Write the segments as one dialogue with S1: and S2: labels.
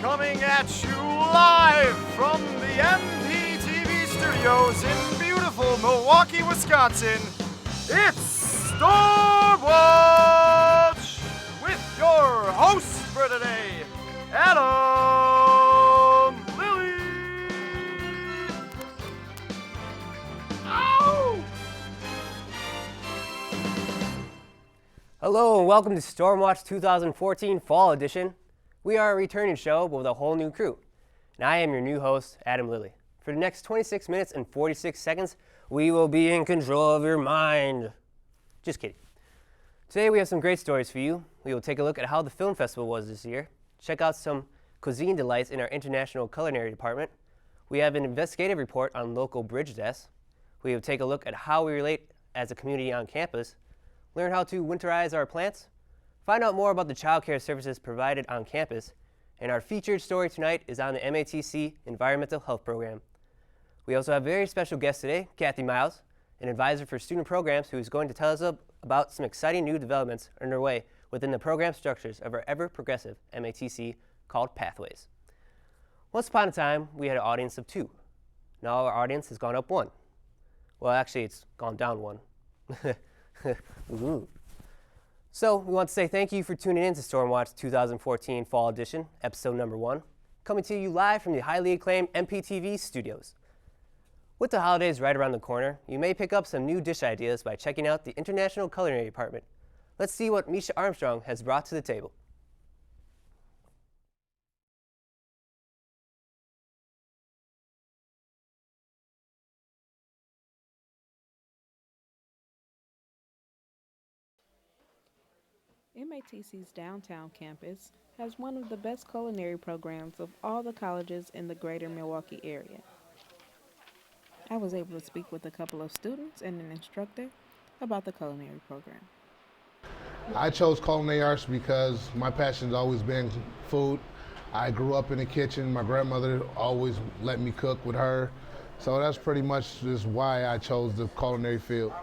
S1: Coming at you live from the MPTV studios in beautiful Milwaukee, Wisconsin, it's Stormwatch with your host for today, Adam Lilly. Ow!
S2: Hello and welcome to Stormwatch 2014 Fall Edition. We are a returning show but with a whole new crew. And I am your new host, Adam Lilly. For the next 26 minutes and 46 seconds, we will be in control of your mind. Just kidding. Today we have some great stories for you. We will take a look at how the film festival was this year, check out some cuisine delights in our international culinary department. We have an investigative report on local bridge deaths. We will take a look at how we relate as a community on campus, learn how to winterize our plants, find out more about the child care services provided on campus, and our featured story tonight is on the MATC Environmental Health Program. We also have a very special guest today, Kathy Miles, an advisor for student programs who is going to tell us about some exciting new developments underway within the program structures of our ever-progressive MATC called Pathways. Once upon a time, we had an audience of 2. Now our audience has gone up 1. Well, actually, it's gone down 1. Ooh. So, we want to say thank you for tuning in to Stormwatch 2014 Fall Edition, episode number 1, coming to you live from the highly acclaimed MPTV studios. With the holidays right around the corner, you may pick up some new dish ideas by checking out the International Culinary Department. Let's see what Misha Armstrong has brought to the table.
S3: MATC's downtown campus has one of the best culinary programs of all the colleges in the greater Milwaukee area. I was able to speak with a couple of students and an instructor about the culinary program.
S4: I chose culinary arts because my passion has always been food. I grew up in the kitchen. My grandmother always let me cook with her. So that's pretty much just why I chose the culinary field.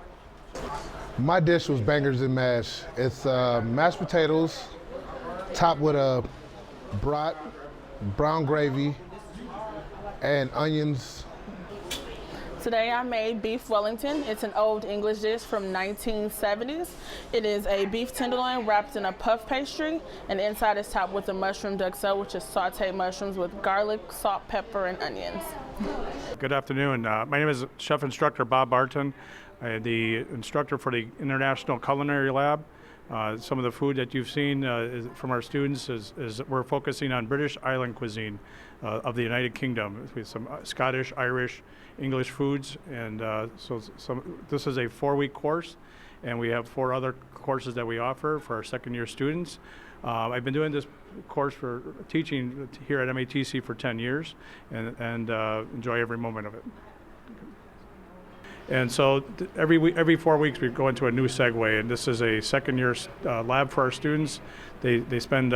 S4: My dish was bangers and mash. It's mashed potatoes topped with a brat, brown gravy, and onions.
S5: Today I made beef Wellington. It's an old English dish from 1970s. It is a beef tenderloin wrapped in a puff pastry, and inside is topped with a mushroom duxelle, which is sauteed mushrooms with garlic, salt, pepper, and onions.
S6: Good afternoon. My name is Chef Instructor Bob Barton. I'm the instructor for the International Culinary Lab. Some of the food that you've seen from our students is we're focusing on British Island cuisine of the United Kingdom with some Scottish, Irish, English foods. And this is a 4-week course, and we have 4 other courses that we offer for our second-year students. I've been doing this course for teaching here at MATC for 10 years and enjoy every moment of it. And so every 4 weeks we go into a new segue, and this is a second-year lab for our students. They spend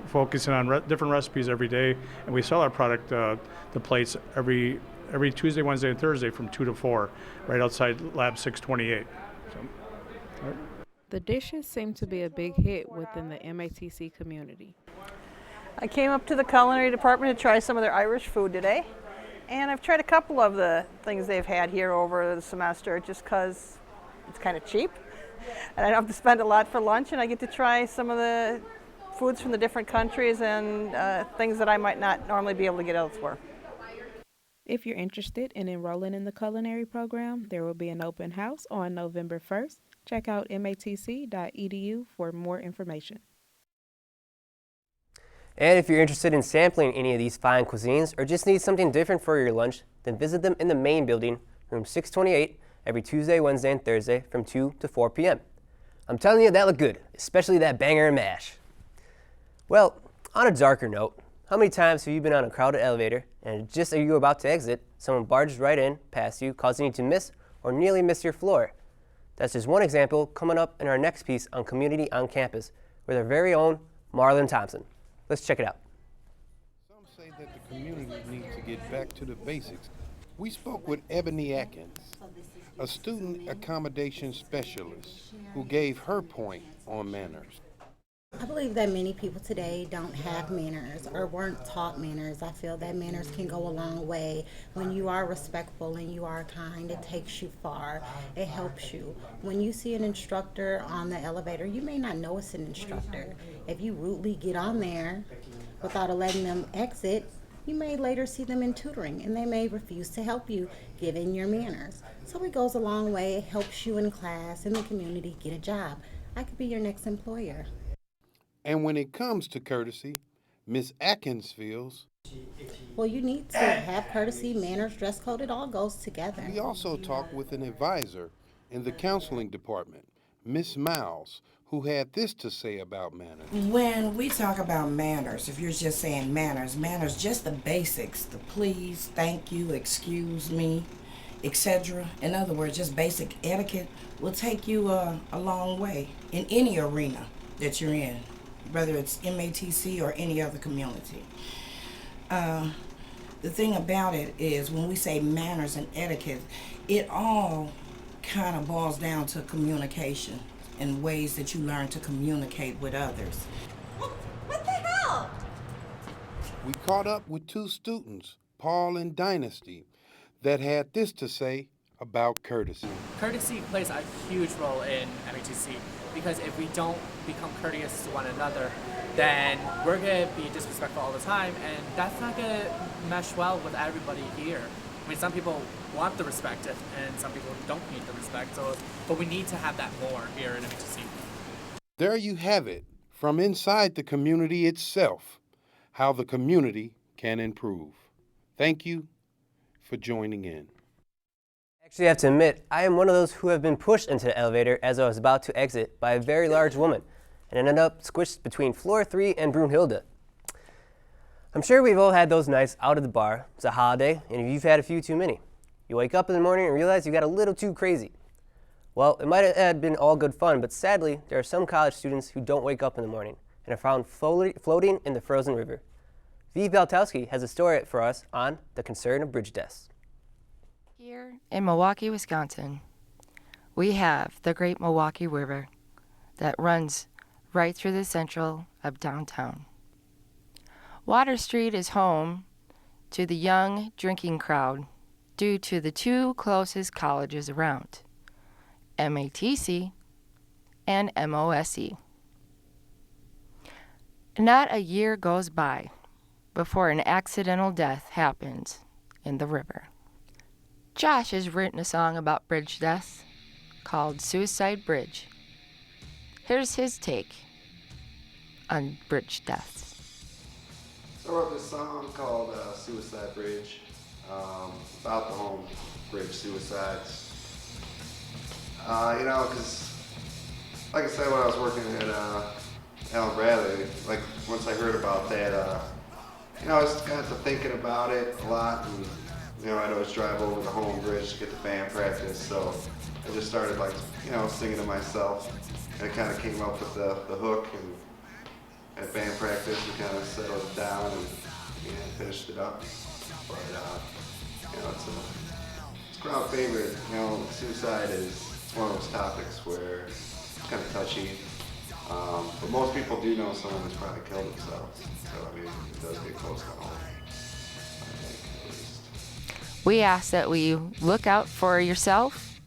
S6: focusing on different recipes every day, and we sell our product, the plates, every Tuesday, Wednesday, and Thursday from 2 to 4, right outside Lab 628. So, all right.
S3: The dishes seem to be a big hit within the MATC community.
S7: I came up to the culinary department to try some of their Irish food today. And I've tried a couple of the things they've had here over the semester just because it's kind of cheap. And I don't have to spend a lot for lunch, and I get to try some of the foods from the different countries and things that I might not normally be able to get elsewhere.
S3: If you're interested in enrolling in the culinary program, there will be an open house on November 1st. Check out matc.edu for more information.
S2: And if you're interested in sampling any of these fine cuisines or just need something different for your lunch, then visit them in the main building, room 628, every Tuesday, Wednesday, and Thursday from 2 to 4 p.m. I'm telling you, that looked good, especially that banger and mash. Well, on a darker note, how many times have you been on a crowded elevator and just as you were about to exit, someone barged right in past you, causing you to miss or nearly miss your floor? That's just one example coming up in our next piece on Community on Campus with our very own Marlon Thompson. Let's check it out.
S8: Some say that the community needs to get back to the basics. We spoke with Ebony Atkins, a student accommodation specialist, who gave her point on manners.
S9: I believe that many people today don't have manners or weren't taught manners. I feel that manners can go a long way. When you are respectful and you are kind, it takes you far. It helps you. When you see an instructor on the elevator, you may not know it's an instructor. If you rudely get on there without letting them exit, you may later see them in tutoring and they may refuse to help you given your manners. So it goes a long way. It helps you in class, in the community, get a job. I could be your next employer.
S8: And when it comes to courtesy, Miss Atkins feels
S9: Well, you need to have courtesy, manners, dress code. It all goes together.
S8: we also talked with an advisor in the counseling department, Miss Miles, who had this to say about manners.
S10: When we talk about manners, if you're just saying manners, just the basics, the please, thank you, excuse me, etc. In other words, just basic etiquette will take you a long way in any arena that you're in, whether it's MATC or any other community. The thing about it is when we say manners and etiquette, it all kind of boils down to communication and ways that you learn to communicate with others.
S11: What the hell?
S8: We caught up with two students, Paul and Dynasty, that had this to say about courtesy.
S12: Courtesy plays a huge role in MATC because if we don't become courteous to one another, then we're going to be disrespectful all the time, and that's not going to mesh well with everybody here. I mean, some people want the respect, and some people don't need the respect, but we need to have that more here in MATC.
S8: There you have it, from inside the community itself, how the community can improve. Thank you for joining in.
S2: Actually, I have to admit, I am one of those who have been pushed into the elevator as I was about to exit by a very large woman and ended up squished between floor 3 and Brunhilde. I'm sure we've all had those nights out at the bar. It's a holiday, and you've had a few too many. You wake up in the morning and realize you got a little too crazy. Well, it might have been all good fun, but sadly, there are some college students who don't wake up in the morning and are found floating in the frozen river. V. Baltowski has a story for us on the concern of bridge deaths.
S13: Here in Milwaukee, Wisconsin, we have the Great Milwaukee River that runs right through the central of downtown. Water Street is home to the young drinking crowd due to the two closest colleges around, MATC and MOSE. Not a year goes by before an accidental death happens in the river. Josh has written a song about bridge deaths called Suicide Bridge. Here's his take on bridge deaths.
S14: I wrote this song called Suicide Bridge, about the home bridge suicides. Because, like I said, when I was working at Allen Bradley, like once I heard about that, I was kind of thinking about it a lot, and I'd always drive over the home bridge to get the band practice, so I just started singing to myself, and it kind of came up with the hook, and at band practice we kind of settled it down and finished it up. But it's a crowd favorite. Suicide is one of those topics where it's kind of touchy, but most people do know someone who's probably killed themselves. So it does get close to home.
S13: We ask that we look out for yourself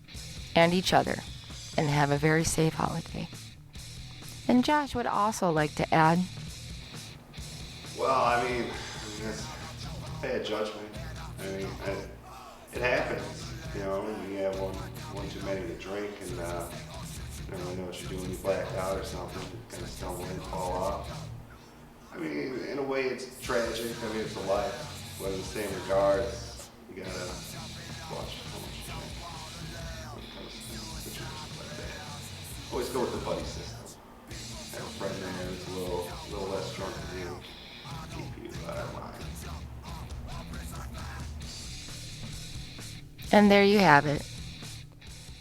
S13: and each other and have a very safe holiday. And Josh would also like to add.
S14: Well, that's bad judgment. It happens, when you have one too many to drink and you don't really know what you're doing, you black out or something, kind of stumble and fall off. In a way it's tragic, it's a life, but in the same regards, you gotta watch how much you drink when it comes to situations like that. Always go with the buddy system. Have a friend there who's a little less drunk than you, keep you out of line.
S13: And there you have it.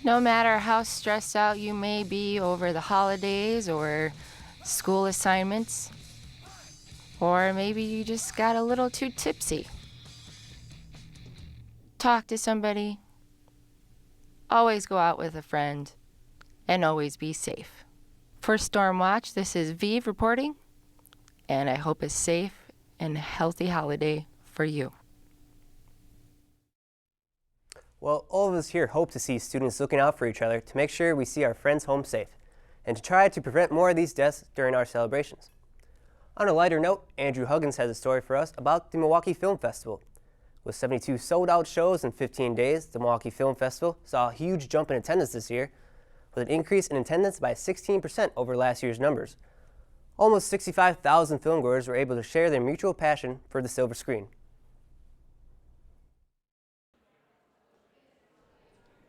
S13: No matter how stressed out you may be over the holidays or school assignments, or maybe you just got a little too tipsy, talk to somebody, always go out with a friend, and always be safe. For Stormwatch, this is Vive reporting, and I hope a safe and healthy holiday for you.
S2: Well, all of us here hope to see students looking out for each other to make sure we see our friends home safe, and to try to prevent more of these deaths during our celebrations. On a lighter note, Andrew Huggins has a story for us about the Milwaukee Film Festival. With 72 sold-out shows in 15 days, the Milwaukee Film Festival saw a huge jump in attendance this year, with an increase in attendance by 16% over last year's numbers. Almost 65,000 filmgoers were able to share their mutual passion for the silver screen.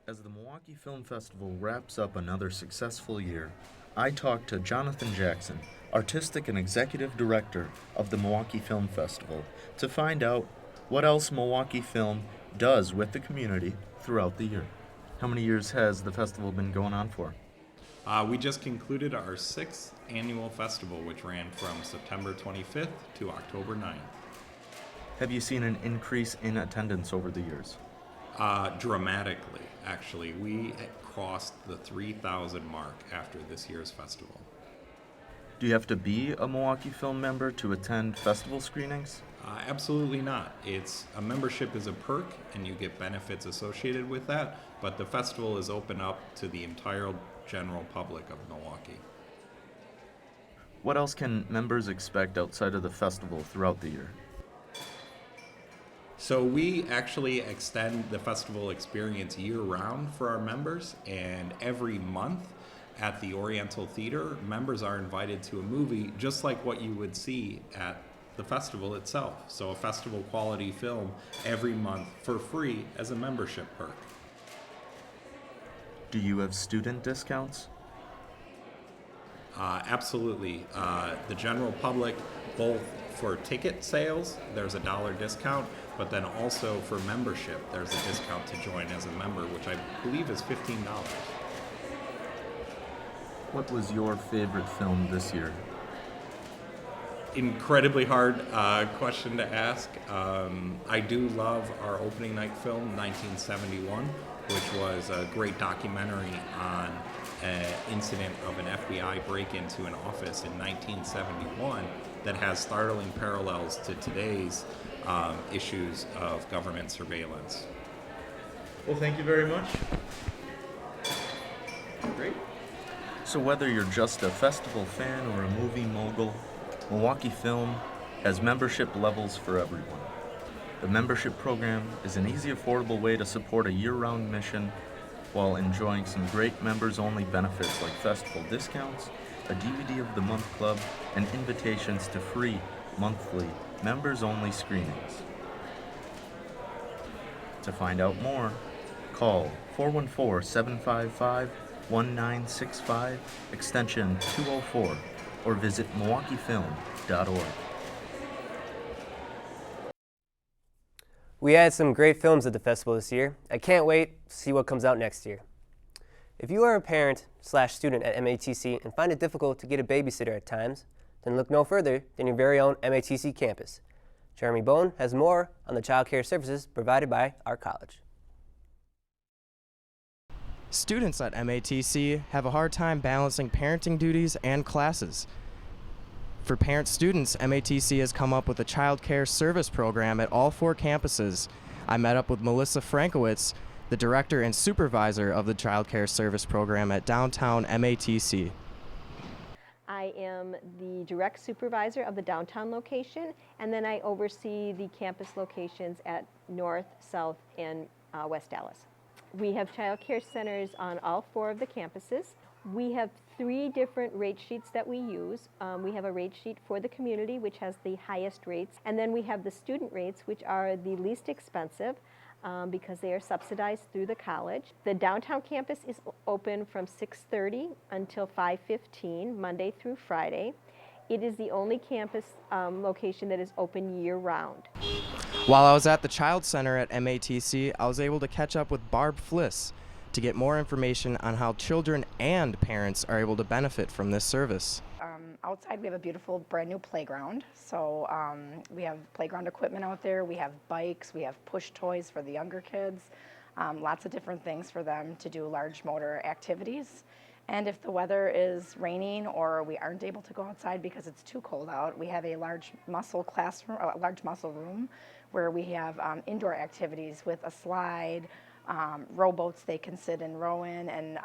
S15: As the Milwaukee Film Festival wraps up another successful year, I talked to Jonathan Jackson, Artistic and Executive Director of the Milwaukee Film Festival, to find out what else Milwaukee Film does with the community throughout the year. How many years has the festival been going on for?
S16: We just concluded our 6th annual festival, which ran from September 25th to October 9th.
S15: Have you seen an increase in attendance over the years?
S16: Dramatically, actually. We crossed the 3,000 mark after this year's festival.
S15: Do you have to be a Milwaukee Film member to attend festival screenings?
S16: Absolutely not. A membership is a perk, and you get benefits associated with that, but the festival is open up to the entire general public of Milwaukee.
S15: What else can members expect outside of the festival throughout the year?
S16: So we actually extend the festival experience year-round for our members, and every month at the Oriental Theater, members are invited to a movie just like what you would see at the festival itself. So a festival quality film every month for free as a membership perk.
S15: Do you have student discounts?
S16: Absolutely. The general public, both for ticket sales, there's a $1 discount, but then also for membership, there's a discount to join as a member, which I believe is $15.
S15: What was your favorite film this year?
S16: Incredibly hard question to ask. I do love our opening night film, 1971, which was a great documentary on an incident of an FBI break-in to an office in 1971 that has startling parallels to today's issues of government surveillance.
S15: Well, thank you very much.
S16: Great.
S15: So whether you're just a festival fan or a movie mogul, Milwaukee Film has membership levels for everyone. The membership program is an easy, affordable way to support a year-round mission while enjoying some great members-only benefits like festival discounts, a DVD of the Month Club, and invitations to free, monthly, members-only screenings. To find out more, call 414-755-1965, extension 204, or visit MilwaukeeFilm.org.
S2: We had some great films at the festival this year. I can't wait to see what comes out next year. If you are a parent/student at MATC and find it difficult to get a babysitter at times, then look no further than your very own MATC campus. Jeremy Bone has more on the child care services provided by our college.
S17: Students at MATC have a hard time balancing parenting duties and classes. For parent students, MATC has come up with a child care service program at all 4 campuses. I met up with Melissa Frankowitz, the director and supervisor of the child care service program at downtown MATC.
S18: I am the direct supervisor of the downtown location, and then I oversee the campus locations at North, South, and West Dallas. We have child care centers on all 4 of the campuses. We have 3 different rate sheets that we use. We have a rate sheet for the community, which has the highest rates, and then we have the student rates, which are the least expensive because they are subsidized through the college. The downtown campus is open from 6:30 until 5:15, Monday through Friday. It is the only campus location that is open year-round.
S17: While I was at the Child Center at MATC, I was able to catch up with Barb Fliss to get more information on how children and parents are able to benefit from this service.
S19: Outside we have a beautiful brand new playground, so we have playground equipment out there, we have bikes, we have push toys for the younger kids, lots of different things for them to do large motor activities. And if the weather is raining or we aren't able to go outside because it's too cold out, we have a large muscle classroom, a large muscle room, where we have indoor activities with a slide, rowboats they can sit and row in, and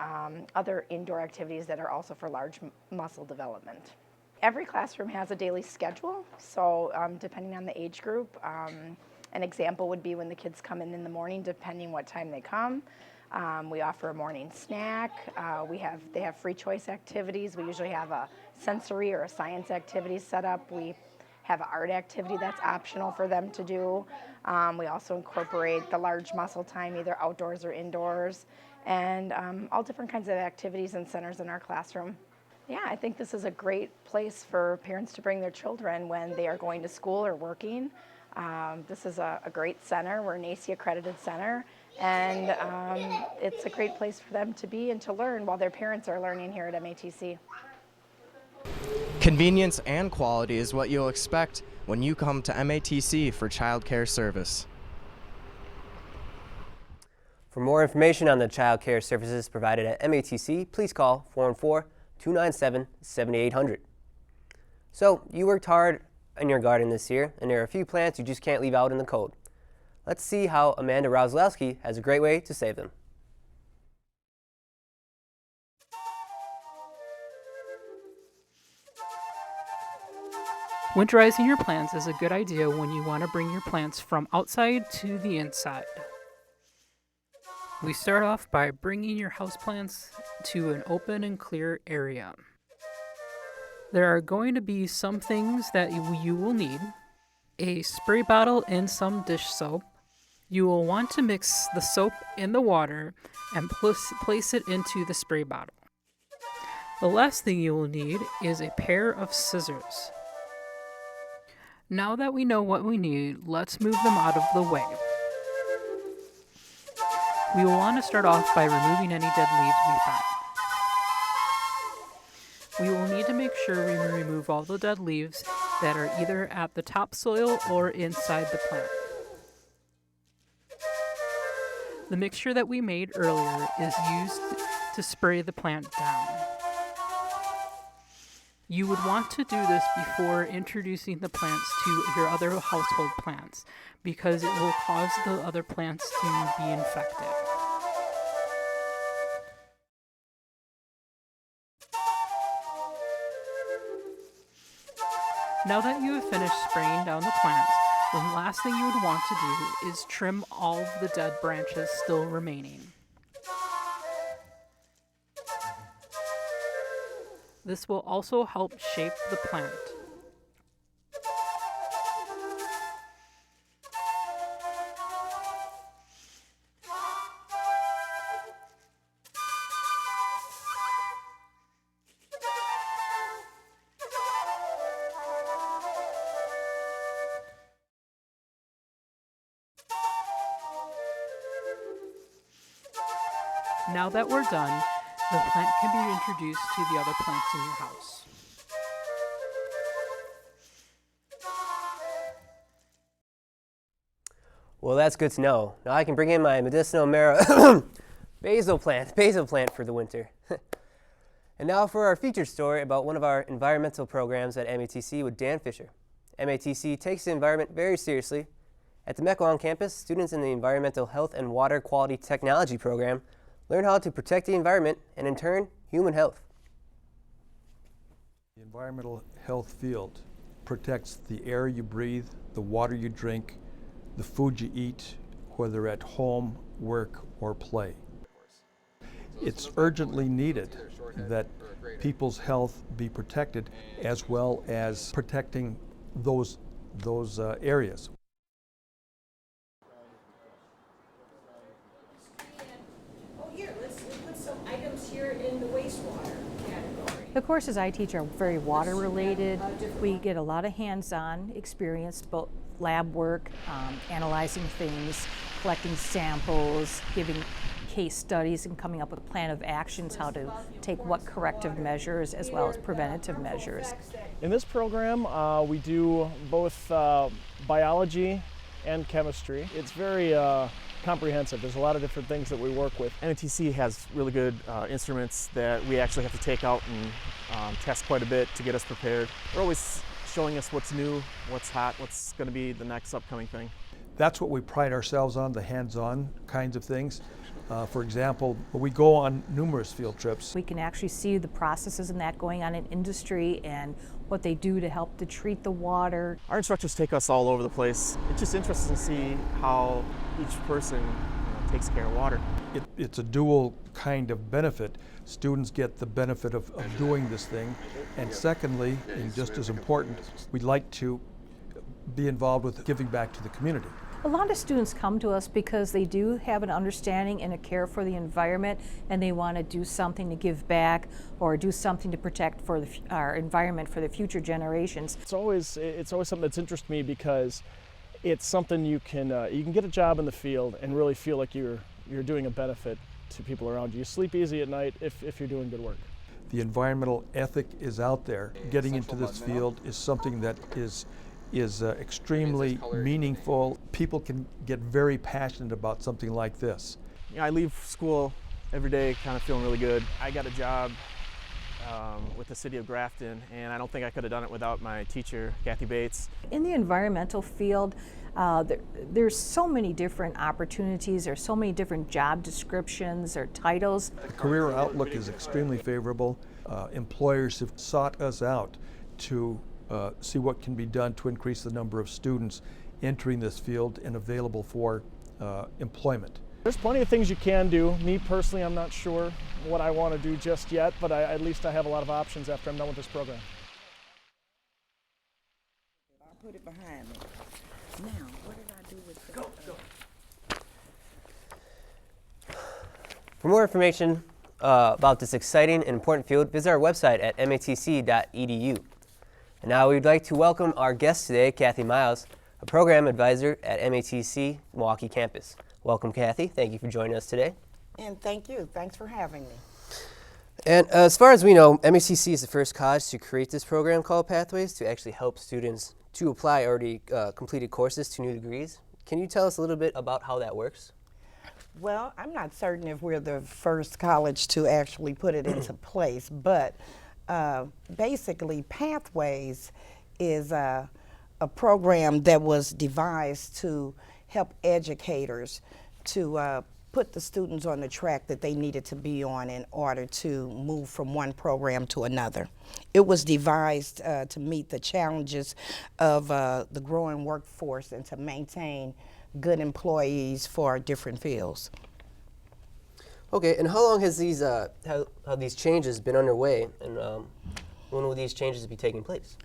S19: other indoor activities that are also for large muscle development. Every classroom has a daily schedule, so depending on the age group, an example would be when the kids come in the morning, depending what time they come. We offer a morning snack. They have free choice activities. We usually have a sensory or a science activity set up. We have an art activity that's optional for them to do. We also incorporate the large muscle time, either outdoors or indoors, and all different kinds of activities and centers in our classroom. Yeah, I think this is a great place for parents to bring their children when they are going to school or working. This is a great center. We're an AC accredited center, and it's a great place for them to be and to learn while their parents are learning here at MATC.
S17: Convenience and quality is what you'll expect when you come to MATC for child care service.
S2: For more information on the child care services provided at MATC, please call 414-297-7800. So, you worked hard in your garden this year, and there are a few plants you just can't leave out in the cold. Let's see how Amanda Roslowski has a great way to save them.
S20: Winterizing your plants is a good idea when you want to bring your plants from outside to the inside. We start off by bringing your houseplants to an open and clear area. There are going to be some things that you will need: a spray bottle and some dish soap. You will want to mix the soap in the water and place it into the spray bottle. The last thing you will need is a pair of scissors. Now that we know what we need, let's move them out of the way. We will want to start off by removing any dead leaves we find. We will need to make sure we remove all the dead leaves that are either at the topsoil or inside the plant. The mixture that we made earlier is used to spray the plant down. You would want to do this before introducing the plants to your other household plants, because it will cause the other plants to be infected. Now that you have finished spraying down the plants, the last thing you would want to do is trim all of the dead branches still remaining. This will also help shape the plant. Now that we're done, the plant can be introduced to the other plants in your house.
S2: Well, that's good to know. Now I can bring in my medicinal basil plant for the winter. And now for our featured story about one of our environmental programs at MATC with Dan Fisher. MATC takes the environment very seriously. At the Mequon campus, students in the Environmental Health and Water Quality Technology program learn how to protect the environment and, in turn, human health.
S21: The environmental health field protects the air you breathe, the water you drink, the food you eat, whether at home, work, or play. It's urgently needed that people's health be protected, as well as protecting those areas.
S22: The courses I teach are very water related. We get a lot of hands-on experience, both lab work, analyzing things, collecting samples, giving case studies, and coming up with a plan of actions, how to take what corrective measures as well as preventative measures.
S23: In this program, we do both biology and chemistry. It's very
S1: comprehensive. There's a lot of different things that we work with. MATC has really good instruments that we actually have to take out and test quite a bit to get us prepared. They're always showing us what's new, what's hot, what's going to be the next upcoming thing.
S21: That's what we pride ourselves on, the hands-on kinds of things. For example, we go on numerous field trips.
S22: We can actually see the processes and that going on in industry and what they do to help to treat the water.
S1: Our instructors take us all over the place. It's just interesting to see how each person takes care of water.
S21: It's a dual kind of benefit. Students get the benefit of doing this thing, and secondly, and just as important, we'd like to be involved with giving back to the community.
S22: A lot of students come to us because they do have an understanding and a care for the environment, and they want to do something to give back or do something to protect for our environment for the future generations.
S1: It's always something that's interested me because it's something you can get a job in the field and really feel like you're doing a benefit to people around you. You sleep easy at night if you're doing good work.
S21: The environmental ethic is out there. Getting into this field is something that is extremely meaningful. People can get very passionate about something like this.
S1: I leave school every day kind of feeling really good. I got a job with the city of Grafton, and I don't think I could have done it without my teacher, Kathy Bates.
S22: In the environmental field, there's so many different opportunities, there's so many different job descriptions or titles.
S21: The career outlook is extremely favorable. Employers have sought us out to see what can be done to increase the number of students entering this field and available for employment.
S1: There's plenty of things you can do. Me personally, I'm not sure what I want to do just yet, but at least I have a lot of options after I'm done with this program.
S10: I'll put it behind me. Now, what did I do with the... Go.
S2: For more information about this exciting and important field, visit our website at matc.edu. And now we'd like to welcome our guest today, Kathy Miles, a program advisor at MATC Milwaukee campus. Welcome, Kathy. Thank you for joining us today.
S10: And thank you. Thanks for having me.
S2: And as far as we know, MATC is the first college to create this program called Pathways to actually help students to apply already completed courses to new degrees. Can you tell us a little bit about how that works?
S10: Well, I'm not certain if we're the first college to actually put it into place, but basically Pathways is a program that was devised to help educators to put the students on the track that they needed to be on in order to move from one program to another. It was devised to meet the challenges of the growing workforce and to maintain good employees for different fields.
S2: Okay, and how long has these changes been underway, and when will these changes be taking place?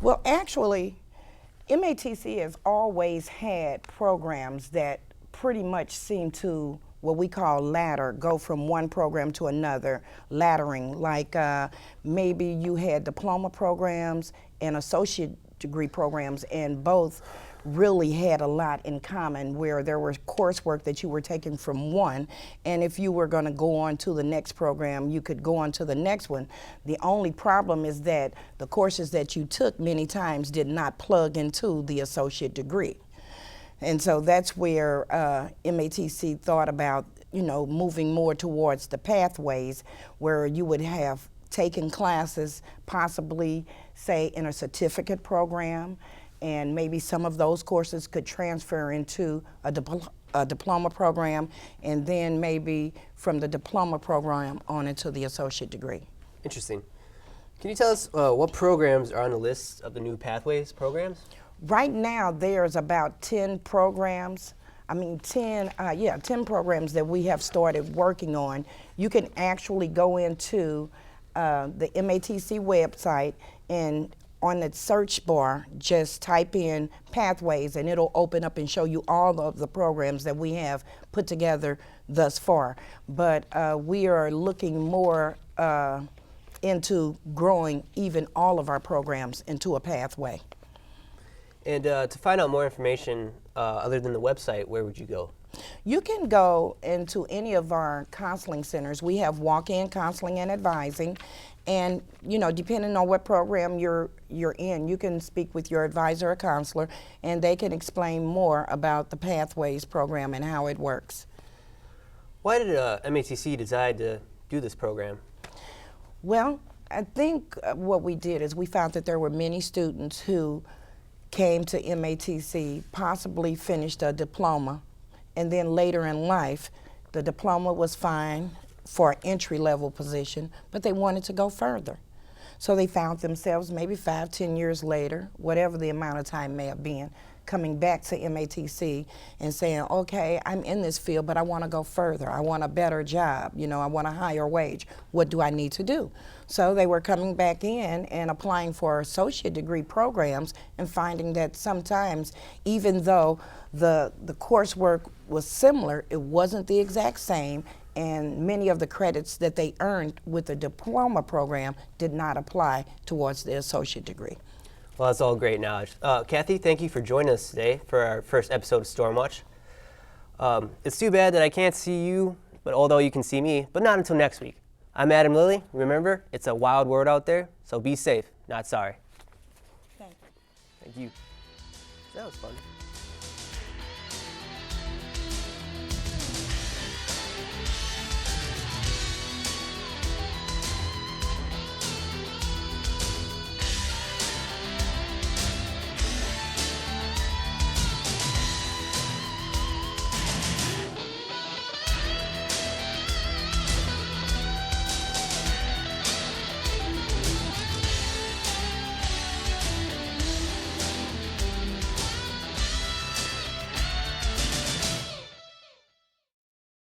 S10: Well, actually, MATC has always had programs that pretty much seem to, what we call ladder, go from one program to another, laddering, like maybe you had diploma programs and associate degree programs, and both really had a lot in common, where there was coursework that you were taking from one, and if you were going to go on to the next program, you could go on to the next one. The only problem is that the courses that you took many times did not plug into the associate degree. And so that's where MATC thought about, moving more towards the pathways, where you would have taken classes, possibly, say, in a certificate program, and maybe some of those courses could transfer into a diploma program, and then maybe from the diploma program on into the associate degree.
S2: Interesting. Can you tell us what programs are on the list of the new Pathways programs?
S10: Right now, there's about 10 programs. 10 programs that we have started working on. You can actually go into the MATC website, and on the search bar, just type in Pathways, and it'll open up and show you all of the programs that we have put together thus far. But we are looking more into growing even all of our programs into a pathway.
S2: And to find out more information other than the website, where would you go?
S10: You can go into any of our counseling centers. We have walk-in counseling and advising, and depending on what program you're in, you can speak with your advisor or counselor, and they can explain more about the Pathways program and how it works.
S2: Why did MATC decide to do this program?
S10: Well, I think what we did is we found that there were many students who came to MATC, possibly finished a diploma, and then later in life, the diploma was fine for an entry-level position, but they wanted to go further. So they found themselves maybe 5-10 years later, whatever the amount of time may have been, coming back to MATC and saying, okay, I'm in this field, but I want to go further. I want a better job. I want a higher wage. What do I need to do? So they were coming back in and applying for associate degree programs and finding that sometimes, even though the coursework was similar, it wasn't the exact same, and many of the credits that they earned with the diploma program did not apply towards the associate degree.
S2: Well, that's all great knowledge. Kathy, thank you for joining us today for our first episode of Stormwatch. It's too bad that I can't see you, but although you can see me, but not until next week. I'm Adam Lilly. Remember, it's a wild world out there, so be safe, not sorry.
S10: Thank you.
S2: Thank you. That was fun.